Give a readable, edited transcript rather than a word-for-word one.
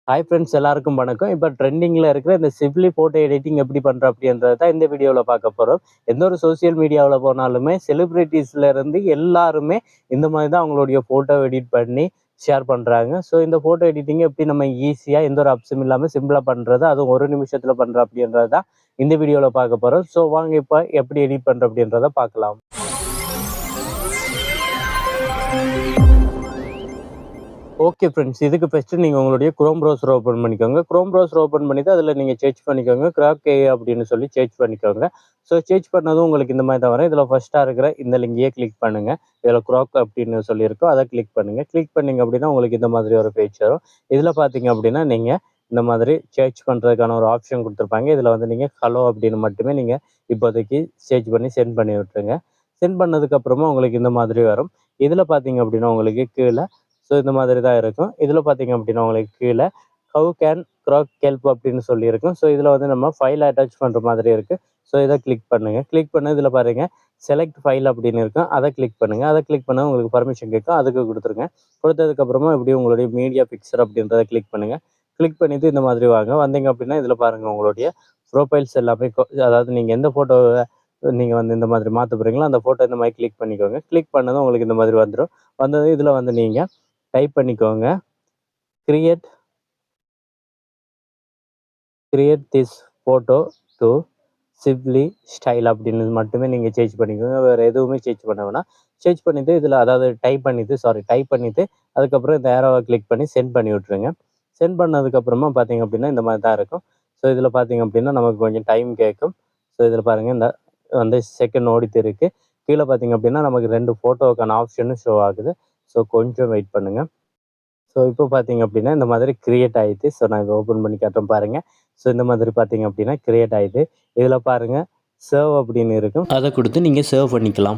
Hi friends, எல்லாருக்கும் வணக்கம். இப்போ ட்ரெண்டிங்கில் இருக்கிற இந்த சிப்லி ஃபோட்டோ எடிட்டிங் எப்படி பண்ணுற அப்படின்றது தான் இந்த வீடியோவில் பார்க்க போகிறோம். எந்த ஒரு சோசியல் மீடியாவில் போனாலுமே செலிப்ரிட்டிஸ்லேருந்து எல்லாருமே இந்த மாதிரி தான் அவங்களுடைய ஃபோட்டோ எடிட் பண்ணி ஷேர் பண்ணுறாங்க. ஸோ இந்த ஃபோட்டோ எடிட்டிங் எப்படி நம்ம ஈஸியாக எந்த ஒரு அப்ஸும் இல்லாமல் சிம்பிளாக பண்ணுறது, அதுவும் ஒரு நிமிஷத்தில் பண்ணுற அப்படின்றது தான் இந்த வீடியோவில் பார்க்க போகிறோம். ஸோ வாங்க இப்போ எப்படி எடிட் பண்ணுற அப்படின்றத பார்க்கலாம். ஓகே ஃப்ரெண்ட்ஸ், இதுக்கு ஃபஸ்ட்டு நீங்கள் உங்களுடைய குரோம் ப்ரௌசர் ஓப்பன் பண்ணிக்கோங்க. குரோம் ப்ரௌசர் ஓப்பன் பண்ணிவிட்டு அதில் நீங்கள் சர்ச் பண்ணிக்கோங்க. கிராக் ஏ அப்படின்னு சொல்லி சர்ச் பண்ணிக்கோங்க. ஸோ சர்ச் பண்ணதும் உங்களுக்கு இந்த மாதிரி தான் வரும். இதில் ஃபஸ்ட்டாக இருக்கிற இந்த லிங்கையே கிளிக் பண்ணுங்கள். இதில் குராக் அப்படின்னு சொல்லியிருக்கோம், அதை கிளிக் பண்ணுங்கள். கிளிக் பண்ணிங்க அப்படின்னா உங்களுக்கு இந்த மாதிரி ஒரு பேஜ் வரும். இதில் பார்த்தீங்க அப்படின்னா நீங்கள் இந்த மாதிரி சர்ச் பண்ணுறதுக்கான ஒரு ஆப்ஷன் கொடுத்துருப்பாங்க. இதில் வந்து நீங்கள் ஹலோ அப்படின்னு மட்டுமே நீங்கள் இப்போதைக்கு சர்ச் பண்ணி சென்ட் பண்ணி விட்டுருங்க. சென்ட் பண்ணதுக்கப்புறமா உங்களுக்கு இந்த மாதிரி வரும். இதில் பார்த்தீங்க அப்படின்னா உங்களுக்கு கீழே ஸோ இந்த மாதிரி தான் இருக்கும். இதில் பார்த்தீங்க அப்படின்னா உங்களுக்கு கீழே ஹவு கேன் கிராக் ஹெல்ப் அப்படின்னு சொல்லியிருக்கும். ஸோ இதில் வந்து நம்ம ஃபைல் அட்டாச் பண்ணுற மாதிரி இருக்குது. ஸோ இதை கிளிக் பண்ணுங்கள். கிளிக் பண்ண இதில் பாருங்கள் செலக்ட் ஃபைல் அப்படின்னு இருக்கும். அதை கிளிக் பண்ணுங்கள். அதை கிளிக் பண்ணால் உங்களுக்கு பர்மிஷன் கேட்கும், அதுக்கு கொடுத்துருங்க. கொடுத்ததுக்கப்புறமா இப்படி உங்களுடைய மீடியா பிக்சர் அப்படின்றத கிளிக் பண்ணுங்கள். கிளிக் பண்ணிவிட்டு இந்த மாதிரி வந்தீங்க அப்படின்னா இதில் பாருங்கள் உங்களுடைய ப்ரொஃபைல்ஸ் எல்லாமே அதாவது நீங்கள் எந்த ஃபோட்டோவை நீங்கள் வந்து இந்த மாதிரி மாற்ற போகிறீங்களோ அந்த ஃபோட்டோ இந்த மாதிரி கிளிக் பண்ணிக்கோங்க. கிளிக் பண்ணதும் உங்களுக்கு இந்த மாதிரி வந்துடும். வந்தது இதில் வந்து நீங்கள் டைப் பண்ணிக்கோங்க, create this photo to Shibly style அப்படின்னு மட்டுமே நீங்கள் சேஞ்ச் பண்ணிக்கோங்க. வேறு எதுவுமே சேஞ்ச் பண்ண வேணாம். சேஞ்ச் பண்ணிவிட்டு இதில் அதாவது டைப் பண்ணிவிட்டு அதுக்கப்புறம் இந்த ஏரோவை கிளிக் பண்ணி சென்ட் பண்ணி விட்ருங்க. சென்ட் பண்ணதுக்கப்புறமா பார்த்தீங்க அப்படின்னா இந்த மாதிரி தான் இருக்கும். ஸோ இதில் பார்த்தீங்க அப்படின்னா நமக்கு கொஞ்சம் டைம் கேட்கும். ஸோ இதில் பாருங்கள் இந்த வந்து செகண்ட் ஓடிட்டு இருக்குது. கீழே பார்த்தீங்க அப்படின்னா நமக்கு 2 ஃபோட்டோவுக்கான ஆப்ஷனும் ஷோ ஆகுது. ஸோ கொஞ்சம் வெயிட் பண்ணுங்கள். ஸோ இப்போ பார்த்தீங்க அப்படின்னா இந்த மாதிரி கிரியேட் ஆகிடுது. ஸோ நான் இதை ஓப்பன் பண்ணி காட்டுறேன் பாருங்கள். ஸோ இந்த மாதிரி பார்த்தீங்க அப்படின்னா கிரியேட் ஆகிடுது. இதில் பாருங்கள் சர்வ் அப்படின்னு இருக்கும், அதை கொடுத்து நீங்கள் சர்வ் பண்ணிக்கலாம்.